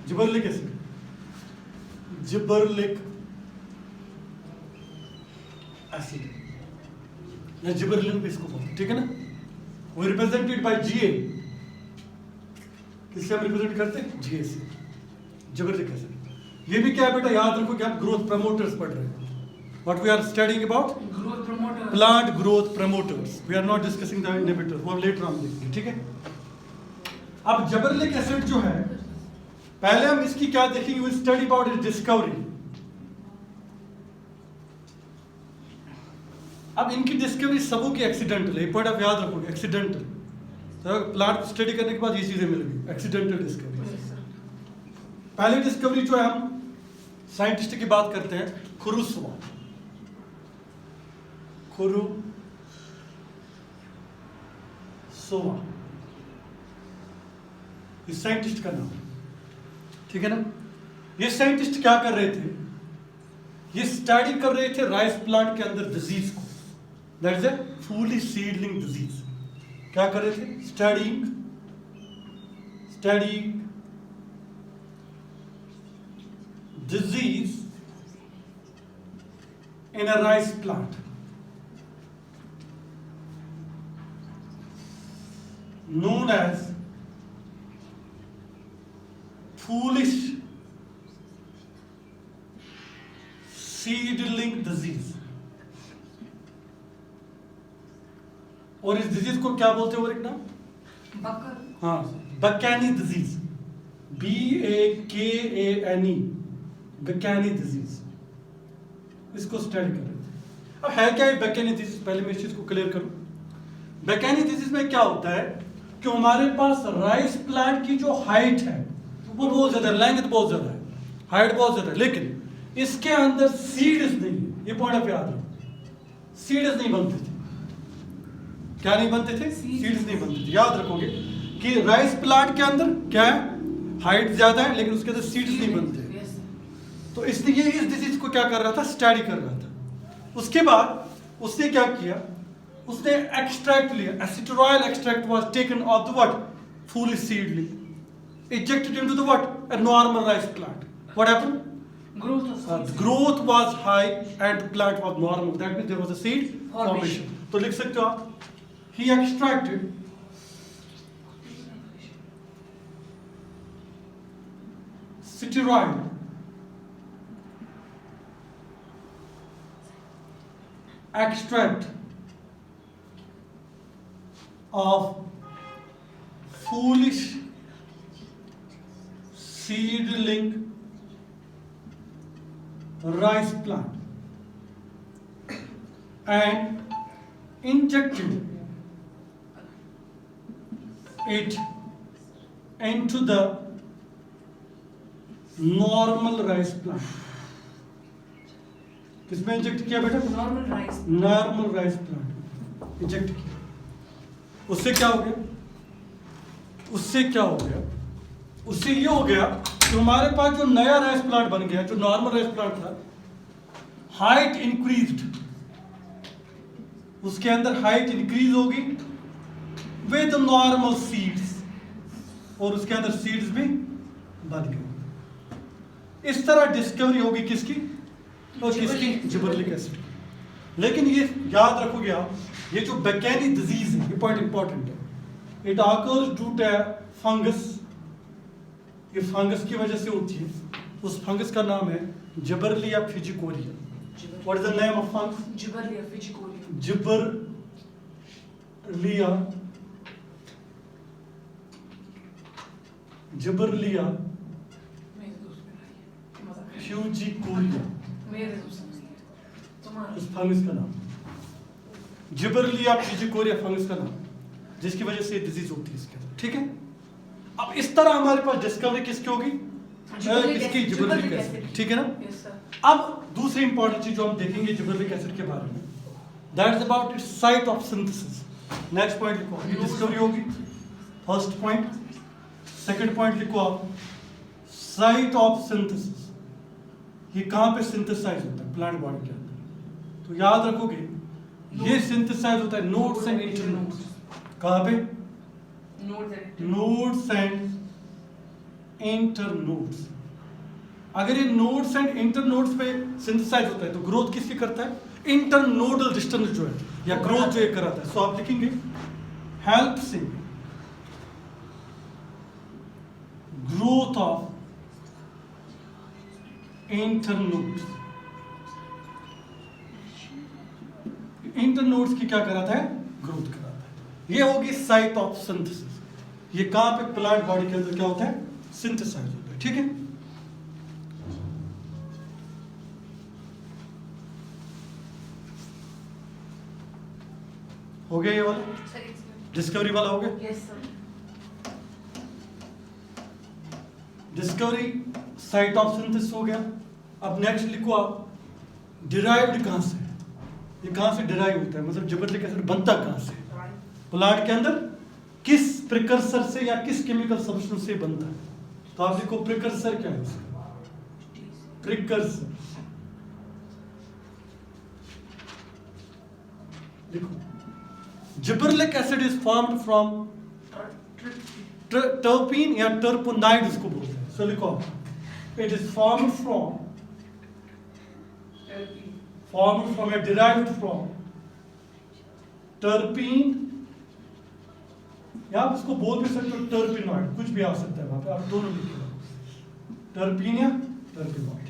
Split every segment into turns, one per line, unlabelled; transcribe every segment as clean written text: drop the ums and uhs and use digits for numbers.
जिबरलिक acid, जिबरलिक acid या gibberellin भी इसको बोलते, ठीक है ना। वो रिप्रेजेंटेड बाय जीए, किससे हम रिप्रेजेंट करते हैं, जीए से, जिबरलिक एसिड। ये भी क्या है बेटा, याद रखो कि आप ग्रोथ प्रमोटर्स पढ़ रहे हैं। What we are studying about?
Growth promoters.
Plant growth promoters. We are not discussing the inhibitors. वो later on देखेंगे, ठीक है। अब जिबरलिक एसिड जो है, पहले हम इसकी क्या देखेंगे, we study about its discovery. अब इनकी डिस्कवरी सबों की एक्सीडेंटल है, पॉइंट आप याद रखोगे, एक्सीडेंटल। तो प्लांट को स्टडी करने के बाद ये चीजें मिल गई, एक्सीडेंटल डिस्कवरी। पहली डिस्कवरी जो है, हम साइंटिस्ट की बात करते हैं, खुरुसवा, खुरुसवा, इस साइंटिस्ट का नाम, ठीक है ना। ये साइंटिस्ट क्या कर रहे थे, ये स्टडी कर रहे थे राइस प्लांट के अंदर डिजीज को, दैट इज ए फूली सीडलिंग डिजीज। क्या कर रहे थे, studying disease in a rice plant, known as foolish seedling disease। और इस डिजीज को क्या बोलते हैं, और एक नाम,
बकर,
हाँ, बकैनी डिजीज, BAKANE, बकैनी डिजीज, इसको स्टडी कर रहे थे। अब है क्या ये बकैनी डिजीज, पहले मैं इस चीज को क्लियर करूं। बकैनी डिजीज में क्या होता है कि हमारे पास राइस प्लांट की जो हाइट है वो बहुत ज्यादा, लेंथ बहुत ज्यादा है, हाइट बहुत ज्यादा है, लेकिन इसके अंदर सीड्स नहीं है। ये पॉइंट आप याद रखो, सीड्स नहीं बनते थे। क्या नहीं बनते थे, सीड्स नहीं बनते थे। याद रखोगे कि राइस प्लांट के अंदर क्या है, हाइट ज्यादा है, लेकिन उसके अंदर सीड्स नहीं बनते। तो इसलिए इस डिजीज को क्या कर रहा था, स्टडी कर रहा था। उसके बाद उसने क्या किया, उसने एक्सट्रैक्ट लिया, एसिटोराइल extract was taken of the what, foolish seedling, injected into the what, a normal rice plant. What happened? Growth was high and the plant was normal. That means there was a seed formation. तो लिख सकते हो आप, he extracted steroid extract of foolish seedling rice plant and injected it into the normal rice plant। किसमें inject किया बेटा, normal rice plant inject किया। उससे क्या हो गया, उससे क्या हो गया, उससे ये हो गया कि हमारे पास जो नया राइस प्लांट बन गया, जो नॉर्मल राइस प्लांट था, हाइट इंक्रीज्ड, उसके अंदर हाइट इंक्रीज होगी विद नॉर्मल सीड्स, और उसके अंदर सीड्स भी बन गए। इस तरह डिस्कवरी होगी किसकी, तो किसकी, जिबरलिक एसिड। लेकिन ये याद रखोगे आप, ये जो बकैनी डिजीज है, ये पॉइंट इंपॉर्टेंट है, it occurs due to fungus. ये फंगस की वजह से होती है। उस फंगस का नाम है Gibberella fujikuroi. What is the name of fungus,
Gibberella fujikuroi,
Gibberella fujikuroi, इस फंगस का नाम, जिबरलिया फ्यूजिकोरिया फंगस का नाम, जिसकी वजह से डिजीज होती है इसके अंदर, ठीक है। अब इस तरह हमारे पास डिस्कवरी किसकी होगी, किसकी, जिबरलिक एसिड, ठीक है ना। अब दूसरी इंपॉर्टेंट चीज जो हम देखेंगे जिबरलिक एसिड के बारे में, that is about it's site of synthesis. Next point लिखो, ये डिस्कवरी होगी, फर्स्ट पॉइंट। सेकंड पॉइंट लिखो आप, साइट ऑफ सिंथेसिस, ये कहां पे सिंथेसाइज होता है प्लांट बॉडी के अंदर। तो याद रखोगे ये सिंथेसाइज होता है नोड्स एंड इंटरनोड्स। कहां पे, नोड्स एंड इंटरनोड्स। अगर ये नोड्स एंड इंटरनोड्स पे सिंथेसाइज होता है तो ग्रोथ किसकी करता है? इंटरनोडल डिस्टेंस जो है या ग्रोथ जो ये कराता है। सो आप लिखेंगे helps in growth of internodes. Internodes की क्या कराता है? ग्रोथ कराता है। ये होगी साइट ऑफ सिंथेसिस। ये कहां पे? प्लांट बॉडी के अंदर क्या होता है? सिंथेसाइज होता है। ठीक है, हो गया ये वाला,
Sir, it's good.
डिस्कवरी वाला हो गया।
Yes, sir.
Discovery site of synthesis हो गया। अब नेक्स्ट लिखो आप डिराइव्ड कहां से है? ये कहां से डिराइव होता है, मतलब जिबरेलिक एसिड बनता कहां से?
Right.
प्लांट के अंदर किस प्रिकर्सर से या किस केमिकल सब्सटेंस से बनता है? तो आप लिखो प्रिकर्सर क्या है उसका? प्रिकर्सर लिखो। Gibberellic acid is formed from terpene या टर्पोनाइड इसको बोलते हैं। सो लिखो it is formed from A derived from terpene, या आप इसको बोल भी सकते हो टर्पिनॉइड, कुछ भी आ सकता है वहां पे, आप दोनों लिखिए टर्पीन या टर्पिनॉइड,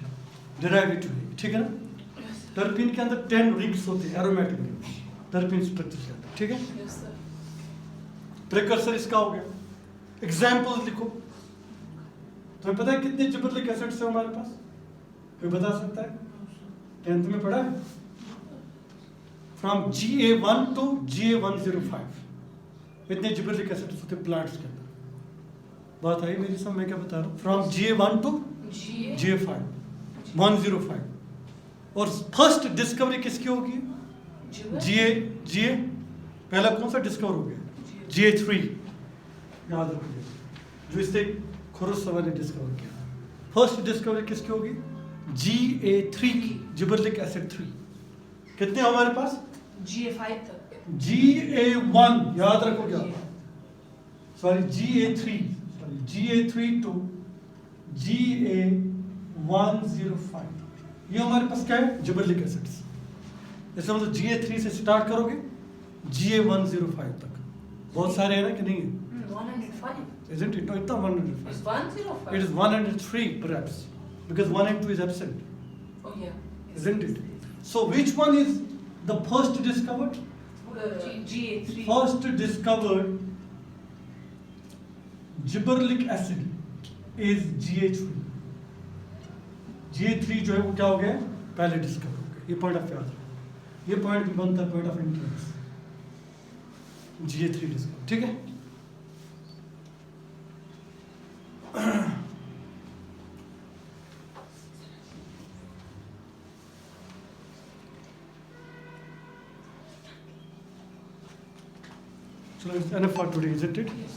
डिराइवेटिव है, ठीक है ना।
Yes, sir.
टर्पीन के अंदर 10 रिंग्स होते हैं, एरोमेटिक रिंग्स टर्पीन स्ट्रक्चर के अंदर, ठीक है।
Yes, sir.
प्रिकर्सर इसका हो गया। एग्जाम्पल लिखो। तुम्हें पता है कितने जिबरेलिक एसिड्स है हमारे पास? कोई बता सकता है? 10th में पढ़ा है? फ्रॉम GA1 टू GA105 इतने जिबरेलिक एसिड्स होते हैं प्लांट्स के अंदर। बात आई मेरी समझ, मैं क्या बता रहा हूँ? From GA1 to
GA.
GA5 105। और फर्स्ट डिस्कवरी किसकी होगी? GA पहला कौन सा डिस्कवर हो गया? GA3 याद रखिए, जो इससे खुरुसवा ने डिस्कवर किया। फर्स्ट डिस्कवरी किसकी होगी? GA3 की, जिबरेलिक एसिड 3। कितने हमारे पास?
GA5 तक.
GA1 याद रखो क्या? सॉरी GA3 टू GA105 ये हमारे पास क्या है? Gibberellic acids. इसका मतलब GA3 से स्टार्ट करोगे GA105 तक। बहुत सारे हैं ना कि नहीं है?
105.
Isn't it? No, it's not 105.
It's 105.
It is 103 perhaps, because 1 and 2 is absent,
Oh yeah. Yes.
isn't it? So which one is the first discovered?
GA3.
First discovered gibberellic acid is GA3. GA3 जो है वो क्या हो गया? पहले discover हो गया। ये पॉइंट ऑफ याद रखो, ये पॉइंट भी बनता है point of interest. GA3 discover, ठीक है। So it's enough for today, isn't it?
Yes.